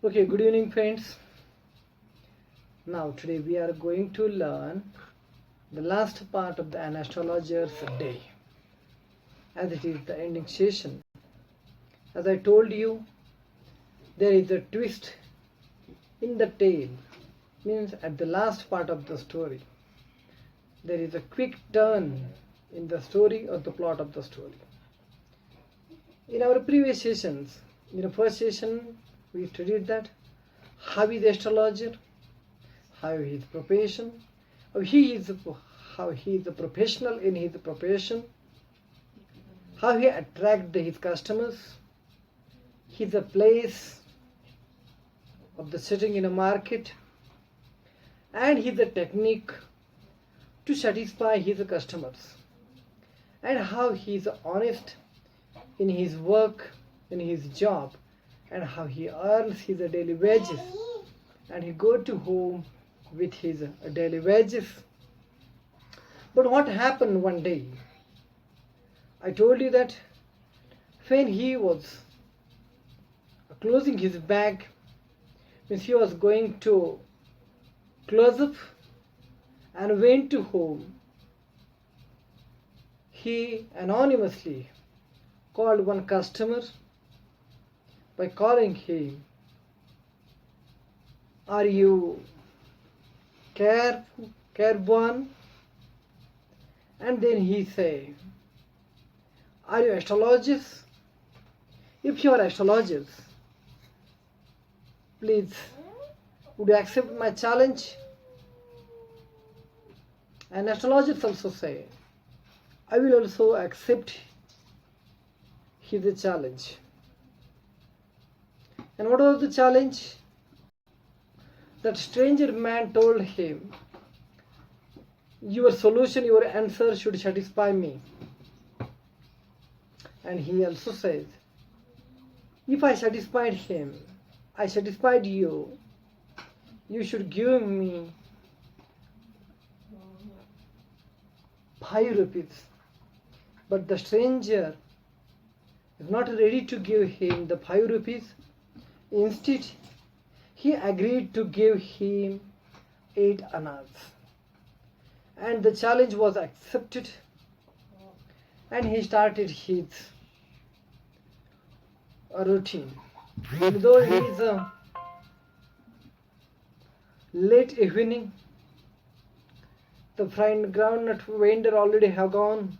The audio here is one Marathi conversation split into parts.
Okay, good evening, friends. Now, today we are going to learn the last part of the An Astrologer's Day, as it is the ending session. As I told you, there is a twist in the tale, means at the last part of the story. There is a quick turn in the story or the plot of the story. In our previous sessions, in the first session, we studied that how is the astrologer, how his profession, how he is a professional in his profession, how he attract his customers, his place of the sitting in a market, and his technique to satisfy his customers, and how he is honest in his work, in his job, and how he earns his daily wages, and he go to home with his daily wages. But what happened one day? I told you that when he was closing his bag, means he was going to close up and went to home, he anonymously called one customer by calling him, "Are you Cairborn?" And then he say, "Are you astrologers? If you are astrologers, please, would you accept my challenge?" And astrologers also say, "I will also accept his challenge." And what was the challenge? That stranger man told him, "Your solution, your answer should satisfy me." And he also says, "If I satisfied him, I satisfied you, you should give me 5 rupees. But the stranger is not ready to give him the 5 rupees. Instead, he agreed to give him 8 annas. And the challenge was accepted, and he started his routine. Though it is a late evening, the fried groundnut vendor already have gone.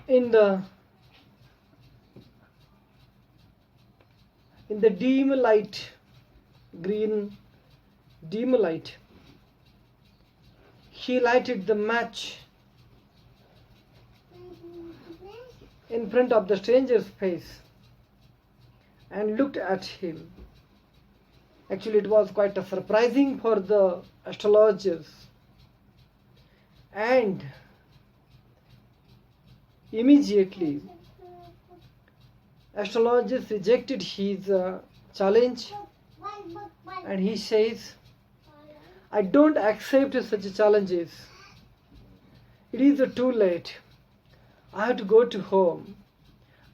In the dim light, green dim light, he lighted the match in front of the stranger's face and looked at him. Actually, it was quite a surprising for the astrologers, and immediately astrologers rejected his challenge, and he says, "I don't accept such challenges. It is too late. I have to go to home.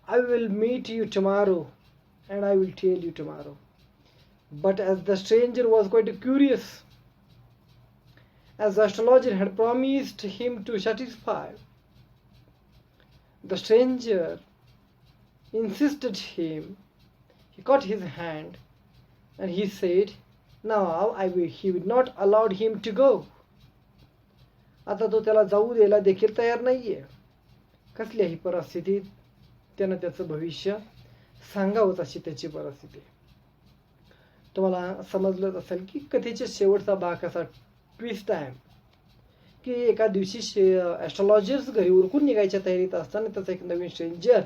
I will meet you tomorrow and I will tell you tomorrow." But as the stranger was quite curious, as the astrologer had promised him to satisfy, the stranger insisted him. He caught his hand and he said, "Now he would not allow him to go." आता तो त्याला जाऊ द्यायला देखील तयार नाहीये. कसल्याही परिस्थितीत त्यानं त्याचं भविष्य सांगावंच अशी त्याची परिस्थिती. तुम्हाला समजलंच असेल की कथेच्या शेवटचा भाग असा ट्विस्ट आहे की एका दिवशी ॲस्ट्रॉलॉजर्स घरी उरकून निघायच्या तयारीत असताना त्याचा एक नवीन स्ट्रेंजर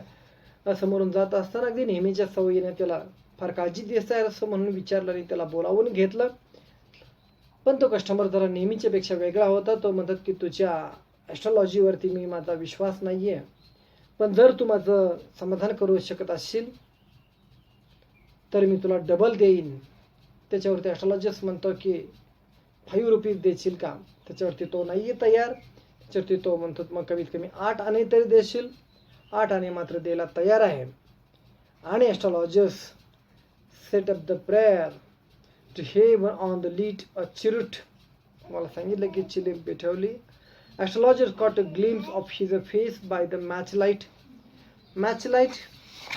समोरून जात असताना अगदी नेहमीच्या सवयीने त्याला फार काळजी दिसत आहे असं म्हणून विचारलं आणि त्याला बोलावून घेतलं. पण तो कस्टमर जरा नेहमीच्या पेक्षा वेगळा होता. तो म्हणतात की तुझ्या ॲस्ट्रॉलॉजीवरती मी माझा विश्वास नाही आहे, पण जर तू माझं समाधान करू शकत असशील तर मी तुला डबल देईन. त्याच्यावरती ॲस्ट्रॉलॉजिस्ट म्हणतो की 5 रुपीज देशील का? त्याच्यावरती तो नाही आहे तयार. त्याच्यावरती तो म्हणतो मग कमीत कमी 8 आणे तरी देशील. 8 आणे मात्र द्यायला तयार आहे. आणि astrologers set up the prayer to heaven on the lead a chirrut. मला सांगितलं की चिलीम पेटवली. Astrologers caught a glimpse of his face by the matchlight.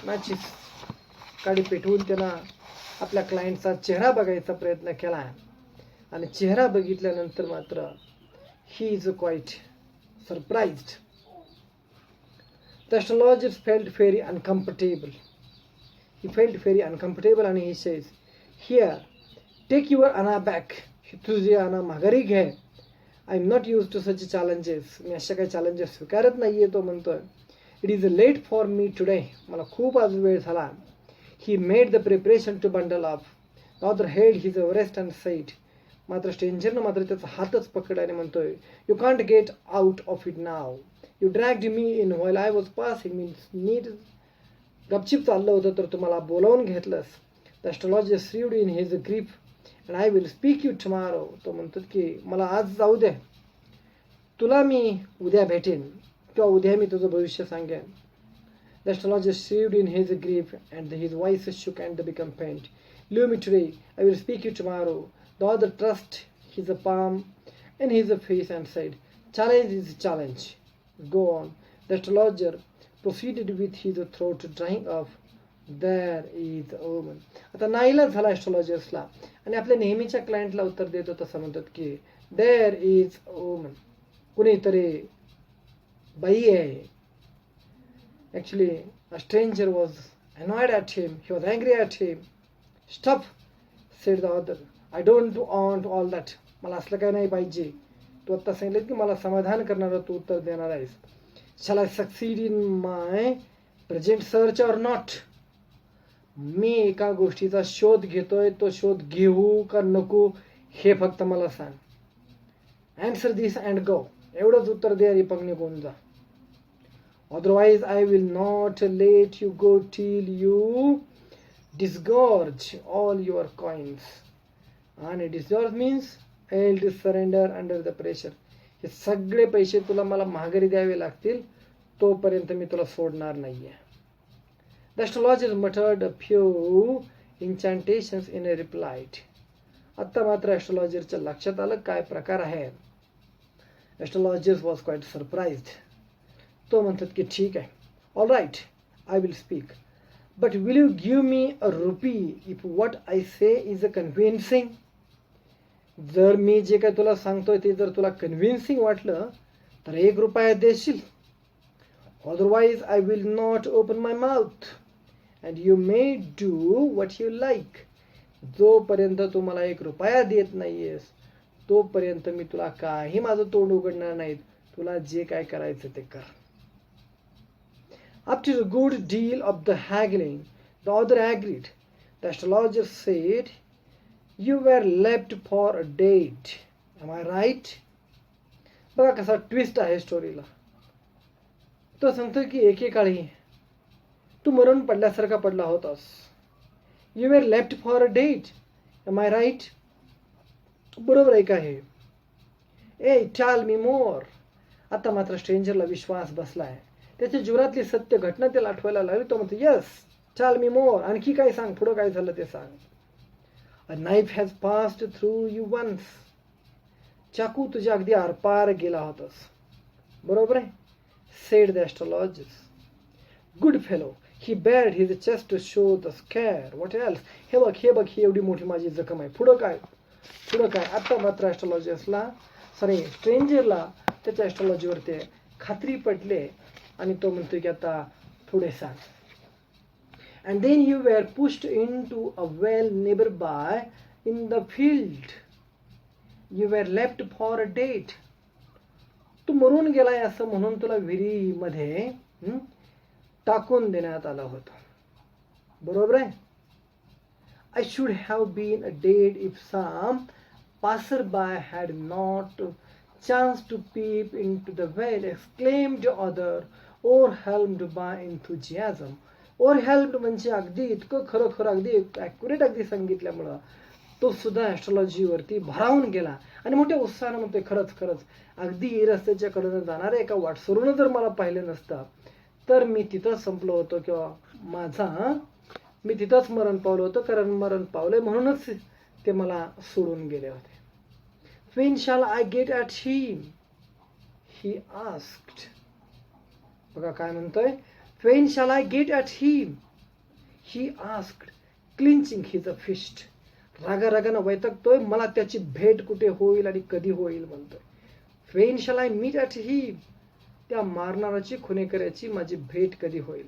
matches काडी पेटवून त्यांना आपल्या क्लायंटचा चेहरा बघायचा प्रयत्न केला आणि चेहरा बघितल्यानंतर मात्र he is quite surprised. The astrologers felt very uncomfortable. He felt very uncomfortable and he says, "Here, take your Anna back." तुझी Anna माघारी घे. I am not used to such challenges. मी अशा काही challenges स्वीकारत नाहीये तो म्हणतोय. It is late for me today. मला खूप आज वेळ झाला. He made the preparation to bundle up. The other held his wrist and said, मात्र स्ट्रेंजरनं मात्र त्याचा हातच पकडाने म्हणतोय, "You can't get out of it now. You dragged me in while I was passing." मी नीट गपचिप चाललं होतं तर तुम्हाला बोलावून घेतलंस. The astrologer shriveled in his grip, and I will speak you tomorrow. तो म्हणतो की मला आज जाऊ दे, तुला मी उद्या भेटेन किंवा उद्या मी तुझं भविष्य सांगेन. The astrologer shriveled in his grip, and his voice shook and became faint. "Leave me today. I will speak you tomorrow." The other thrust his palm in his face and said, "Challenge is challenge. Go on." The astrologer proceeded with his throat drying up. There is a woman. आता नाईलाज झाला ॲस्ट्रॉलॉजर्सला आणि आपल्या नेहमीच्या क्लायंटला उत्तर देतो तसं म्हणतात की देअर इज अ वुमन. कुणीतरी बाई आहे. Actually a stranger was annoyed at him. He was angry at him. "Stop," said the other. "I don't want all that." मला असलं काही नाही पाहिजे. तू आत्ता सांगितलं की मला समाधान करणारं तू उत्तर देणार आहेस. "Shall I succeed in my present search or not?" मी एका गोष्टीचा शोध घेतोय, तो शोध घेऊ का नको हे फक्त मला सांग. "Answer this and go." एवढंच उत्तर दे आणि पग निघून जा. "Otherwise I will not let you go till you disgorge all your coins." आणि disgorge means held surrender under the pressure. हे सगळे पैसे तुला मला माघारी द्यावे लागतील, तोपर्यंत मी तुला सोडणार नाहीये. The astrologer muttered a few incantations in a reply. आता मात्र ॲस्ट्रॉलॉजरच्या लक्षात आलं काय प्रकार आहे. Astrologer was quite surprised. तो म्हणतात की ठीक आहे, all right, I will speak, but will you give me a rupee if what I say is a convincing. जर मी जे काय तुला सांगतोय ते जर तुला कन्व्हिन्सिंग वाटलं तर ₹1 देशील. Otherwise I will not open my mouth and you may do what you like. जोपर्यंत तू मला ₹1 देत नाहीयेस तोपर्यंत मी तुला काही माझं तोंड उघडणार नाहीत. तुला जे काय करायचं ते कर. After a good deal of the haggling, the other agreed. The astrologer said, "You were left for a date. Am I right?" बघा कसा ट्विस्ट आहे स्टोरीला. तो सांगतो की एकेकाळी तू मरून पडल्यासारखा पडला होतास. You were left for a date. Am I right? बरोबर आहे का हे? Tell me more. आता मात्र स्ट्रेंजरला विश्वास बसलाय. त्याच्या जीवनातली सत्य घटना त्याला आठवायला लागली. तो म्हणतो, "येस, टेल मी मोर. आणखी काय सांग, पुढं काय झालं ते सांग." "A knife has passed through you once." चाकू तुझ्या अगदी आरपार गेला होतास. बरोबर आहे, said the astrologer. "Good fellow." He bared his chest to show the scare. What else? हे बघ ही एवढी मोठी माझी जखम आहे. पुढं काय? आता मात्र ॲस्ट्रॉलॉजर्सला स्ट्रेंजरला त्याच्या ॲस्ट्रॉलॉजीवरती खात्री पटले आणि तो म्हणतो की आता पुढे सांग. "And then you were pushed into a well nearby in the field. You were left for a date." तू मरून गेलाय असं म्हणून तुला विहिरीमध्ये टाकून देण्यात आलं होतं. बरोबर आहे. "I should have been dead if some passerby had not chanced to peep into the well," exclaimed the other, overwhelmed by enthusiasm. Overwhelmed म्हणजे अगदी इतकं खरं अगदी ॲक्युरेट अगदी सांगितल्यामुळं तो सुद्धा ॲस्ट्रॉलॉजीवरती भारावून गेला आणि मोठ्या उत्साहानं म्हणतोय, खरंच अगदी रस्त्याच्या कडेनं जाणाऱ्या एका वाटसरूनं जर मला पाहिलं नसतं तर मी तिथं संपलो होतो किंवा माझा मी तिथंच मरण पावलो होतं, कारण मरण पावलंय म्हणूनच ते मला सोडून गेले होते. When shall I get at him? He asked. बघा काय म्हणतोय. When shall I get at him? He asked, clenching his fist. रागारागानं वैतागतोय, मला त्याची भेट कुठे होईल आणि कधी होईल म्हणतोय. When shall I meet at him? त्या मारणाराची, खुनेकऱ्याची माझी भेट कधी होईल.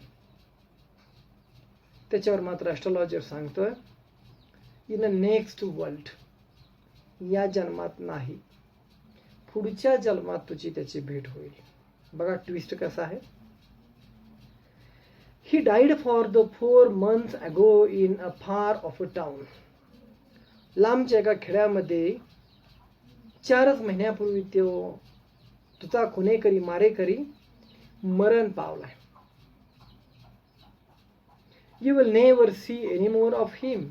त्याच्यावर मात्र ॲस्ट्रॉलॉजर सांगतोय, इन अ नेक्स्ट वर्ल्ड, या जन्मात नाही, पुढच्या जन्मात तुझी त्याची भेट होईल. बघा ट्विस्ट कसा आहे. He died for the 4 months ago in a far off town. लांबच्या एका खेड्यामध्ये 4 महिन्यापूर्वी तो तुझा खुनेकरी, मारेकरी मरण पावलाय. You will never see any more of him.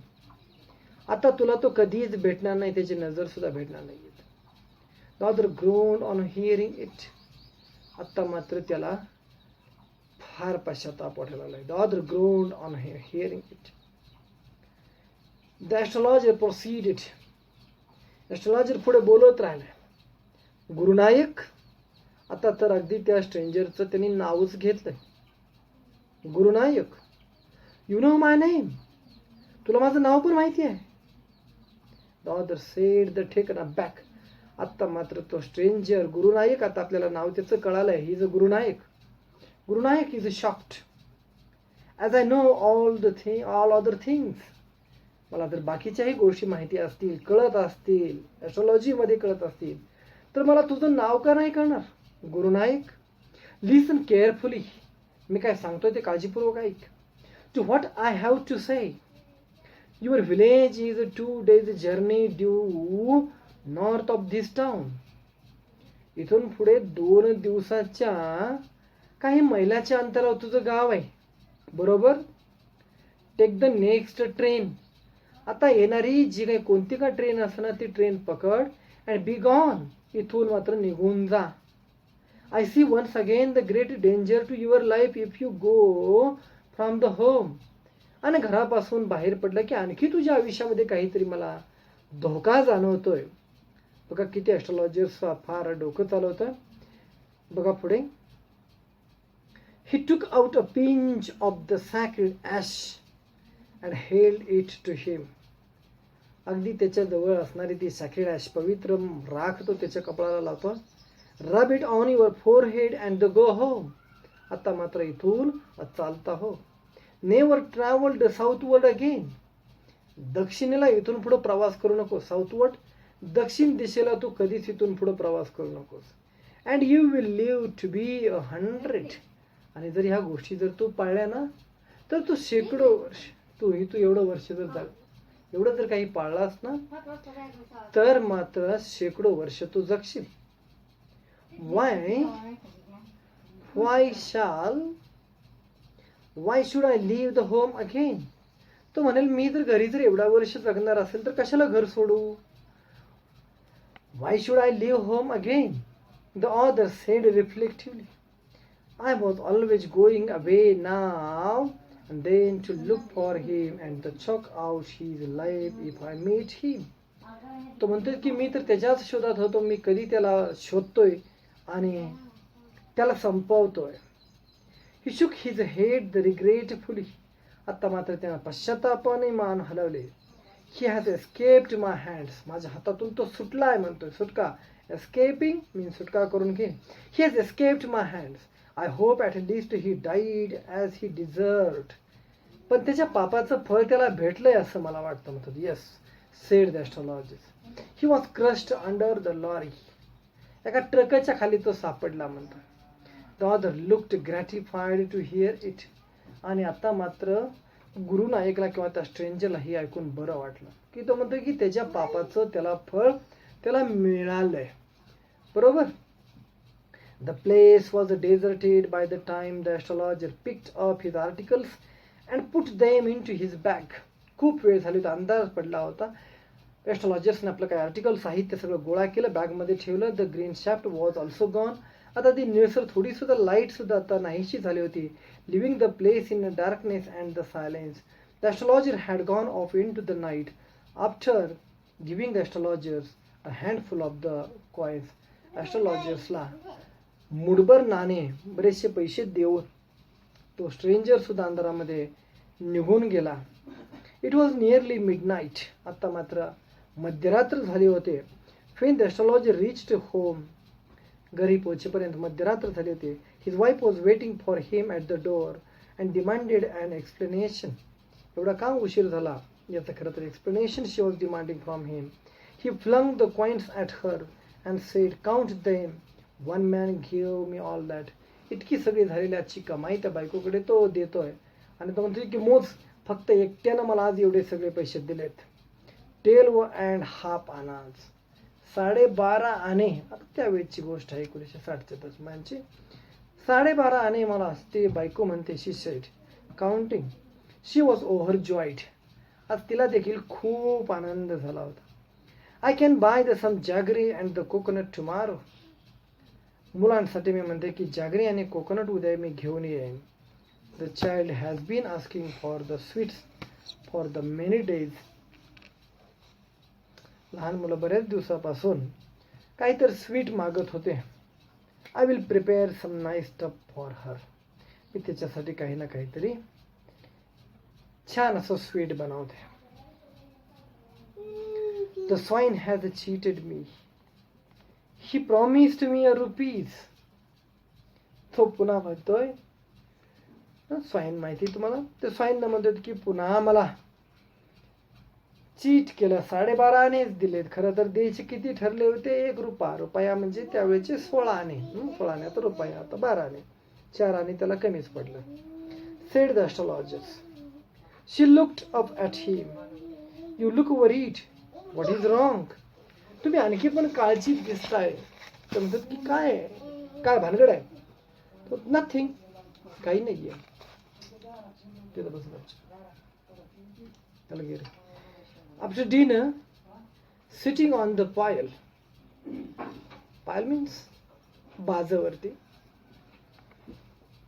आता तुला तो कधीच भेटणार नाही, त्याची नजर सुद्धा भेटणार नाही. The other groaned on hearing it. आता मात्र त्याला फार पश्चाताप वाटायला लागला. The other groaned on hearing it. The astrologer proceeded. Astrologer पुढे बोलत राहिला. गुरुनायक, आता तर अगदी त्या स्ट्रेंजरचं त्यांनी नावच घेतलंय. गुरुनायक, यू नो माय नेम. तुला माझं नाव पण माहिती आहे. The other said the taken aback. आता मात्र तो स्ट्रेंजर गुरुनायक, आता आपल्याला नाव त्याचं कळालंय. He is a Gurunayak. Gurunayak is shocked. As I know all other things. मला जर बाकीच्याही गोष्टी माहिती असतील, कळत असतील, ॲस्ट्रॉलॉजीमध्ये कळत असतील, तर मला तुझं नाव का नाही कळणार. गुरुनायक, लिसन केअरफुली. मी काय सांगतोय ते काळजीपूर्वक ऐक. To what I have to say. Your village is 2 days journey due north of this town. इथून पुढे 2 दिवसाच्या काही मैलाच्या अंतरावर तुझं गाव आहे. बरोबर. Take the next train. आता येणारी जी काही कोणती का ट्रेन असणार ती ट्रेन पकड अँड बी गॉन. इथून मात्र निघून जा. I see once again the great danger to your life if you go from the home. आणि घरापासून बाहेर पडलं की आणखी तुझ्या आयुष्यामध्ये काहीतरी मला धोका जाणवतोय. बघा किती ॲस्ट्रॉलॉजर्स फार डोकं चालवतं. बघा पुढे. He took out a pinch of the sacred ash and held it to him. अगदी त्याच्या जवळ असणारी ती सॅक्रेड ॲश, पवित्र राख, तो त्याच्या कपाळाला लावतो. Rub it on your forehead and go home. आता मात्र इथून चालता हो. Never travelled southward again. दक्षिणेला इथून पुढे प्रवास करू नको. साऊथवर्ड, दक्षिण दिशेला तू कधीच इथून पुढे प्रवास करू नकोस. And you will live to be 100. आणि जर ह्या गोष्टी जर तू पाळल्या ना तर तू शेकडो वर्ष, तू एवढं वर्ष जर झालं, एवढं जर काही पाळलास ना तर मात्र शेकडो वर्ष तू जगशील. Why should I leave the home again. तो म्हणेल मी जर घरी जर एवढा वर्ष जगणार असेल तर कशाला घर सोडू. Why should I leave home again. The other said reflectively. I was always going away now and then to look for him and to choke out his life if I meet him. तो म्हणतोय की मी तर त्याच्याच शोधात होतो, मी कधी त्याला शोधतोय आणि त्याला संपवतोय. He shook his head regretfully. आता मात्र त्यानं पश्चातापाने मान हलवले. He has escaped my hands. माझ्या हातातून तो सुटलाय म्हणतोय. सुटका, escaping means सुटका करून घे. He has escaped my hands. I hope at least he died as he deserved. पण त्याच्या पापाचं फळ त्याला भेटलंय असं मला वाटतं म्हणतात. Yes, said the astrologist. He was crushed under the lorry. एका ट्रकच्या खाली तो सापडला म्हणतात. The other looked gratified to hear it. आणि आता मात्र गुरुनायकला किंवा त्या स्ट्रेंजरला हे ऐकून बरं वाटलं की तो म्हणतो की त्याच्या पापाचं त्याला फळ त्याला मिळालंय. बरोबर. The place was deserted by the time the astrologer picked up his articles and put them into his bag. खूप वेळ झाली होता, अंदाज पडला होता. एस्ट्रॉलॉजर्सने आपलं काही आर्टिकल साहित्य सगळं गोळा केलं, बॅगमध्ये ठेवलं. The green shaft was also gone. आता ती निळसर थोडी सुद्धा लाईट सुद्धा आता नाहीशी झाली होती. Living the place in darkness and the silence. The astrologer had gone off into the night after giving the astrologers a handful of the coins. Astrologersला मुठभर नाणे बरेचसे पैसे देऊन तो स्ट्रेंजर सुद्धा अंधारामध्ये निघून गेला. It was nearly midnight. आता मात्र मध्यरात्र झाली होते. when the astrologer reached home, घरी पोहोचेपर्यंत मध्यरात्र झाली होती. his wife was waiting for him at the door and demanded an explanation. एवढा का उशीर झाला याचं खरं तर explanation she was demanding from him. He flung the coins at her and said, count them. One man gave me all that. इतकी सगळी झालेली आजची कमाई त्या बायकोकडे तो देतोय आणि तो म्हणतोय की मोज, फक्त एकट्यानं मला आज एवढे सगळे पैसे दिलेत. 12.5 आनाज, 12.5 आणे. आता त्यावेळेची गोष्ट आहे 1960च्या दरम्यानची. 12.5 आणे मला ते बायको म्हणते. She said counting. She was overjoyed. आज तिला देखील खूप आनंद झाला होता. I can buy the some jaggery and the coconut tomorrow. मुलांसाठी मी म्हणते की जॅगरी आणि कोकोनट उद्या मी घेऊन येईन. The child has been asking for the sweets for the many days. लहान मुलं बऱ्याच दिवसापासून काहीतरी स्वीट मागत होते. I will prepare some nice stuff for her. मी त्याच्यासाठी काही ना काहीतरी छान असं स्वीट बनवते. The swine has cheated me. He promised me ₹1. तो पुन्हा म्हणतोय. स्वाइन माहिती तुम्हाला, ते स्वाइन म्हणतात की पुन्हा मला चीट केलं. 12.5 आणेच दिलेत. खरं तर द्यायचे किती ठरले होते? ₹1. रुपया म्हणजे त्यावेळेचे 16 आणे. 16 आणे आता रुपया, आता 12 आणे. 4 आणे त्याला कमीच पडलं. Sed the astrologers. She looked up at him. You look worried. What is wrong? तुम्ही आणखी पण काळजीत दिसताय. तर म्हणतात की काय भानगड आहे? नथिंग, काही नाहीये. तिथं बसलं. त्याला गेले. After dinner, sitting on the pile means बाजावरती,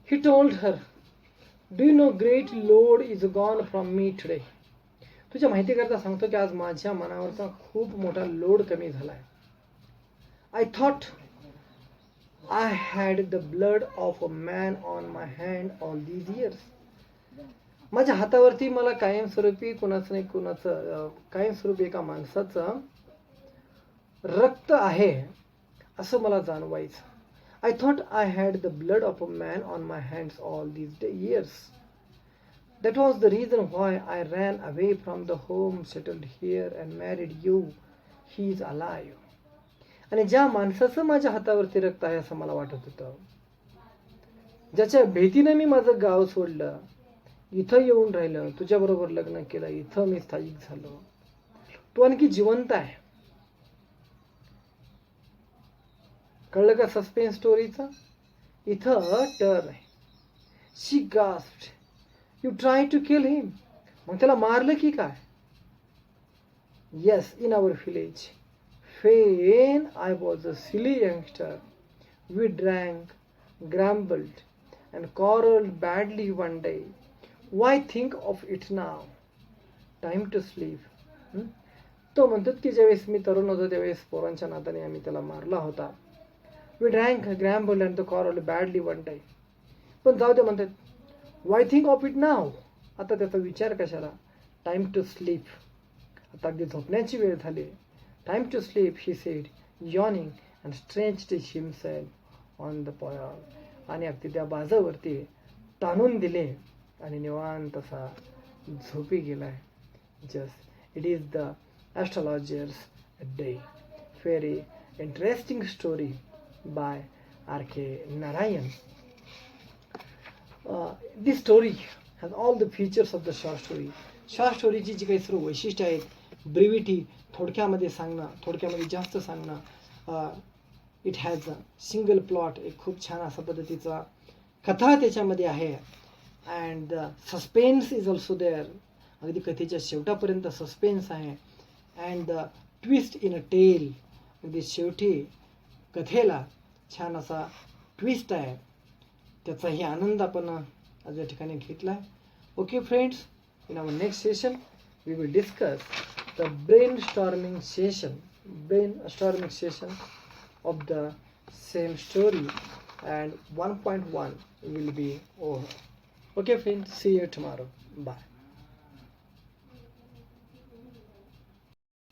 he told her, do you know great load is gone from me today. तुझ्या माहिती करता सांगतो की आज माझ्या मनावरचा खूप मोठा लोड कमी झालाय. I thought I had the blood of a man on my hand all these years. माझ्या हातावरती मला कायमस्वरूपी कायमस्वरूपी एका माणसाचं रक्त आहे असं मला जाणवायचं. I thought I had the blood of a man on my hands all these years. That was the reason why I ran away from the home, settled here and married you. He is alive. आणि ज्या माणसाचं माझ्या हातावरती रक्त आहे असं मला वाटत होतं, ज्याच्या भीतीने मी माझं गाव सोडलं, इथं येऊन राहिलं, तुझ्याबरोबर लग्न केलं, इथं मी स्थायिक झालो, तो आणखी जिवंत आहे. कळलं का सस्पेन्स स्टोरीचा? इथं टर्न आहे. She gasped. You try to kill him. मग त्याला मारलं की काय? Yes, in our village. When I was a silly youngster, we drank, grumbled, and quarreled badly one day. Why think of it now? Time to sleep. तो म्हणतात की ज्यावेळेस मी तरुण होतो त्यावेळेस पोरांच्या नादाने आम्ही त्याला मारला होता. We drank, grumbled, and quarreled badly one day. पण जाऊ दे म्हणतात. Why think of it now? आता त्याचा विचार कशाला? Time to sleep. आता अगदी झोपण्याची वेळ झाली. Time to sleep, he said, yawning, and stretched himself on the pile. आणि अगदी त्या बाजावरती ताणून दिले आणि निवांत असा झोपी गेलाय. Just it is the astrologer's day. Very interesting story by R.K. Narayan. This story has all the features of the short story. Short स्टोरीची जी काही सर्व वैशिष्ट्य आहेत, ब्रिव्हिटी, थोडक्यामध्ये सांगणं, थोडक्यामध्ये जास्त सांगणं, it has a single plot, एक खूप छान अशा पद्धतीचा कथा त्याच्यामध्ये आहे. And the suspense is also there. अगदी कथेच्या शेवटापर्यंत सस्पेन्स आहे. And the twist in a tale, अगदी शेवटी कथेला छान असा ट्विस्ट आहे. त्याचाही आनंद आपण आज या ठिकाणी घेतला आहे. Okay friends, In our next session, we will discuss the brainstorming session of the same story, and 1.1 will be over. Okay friends, see you tomorrow. Bye.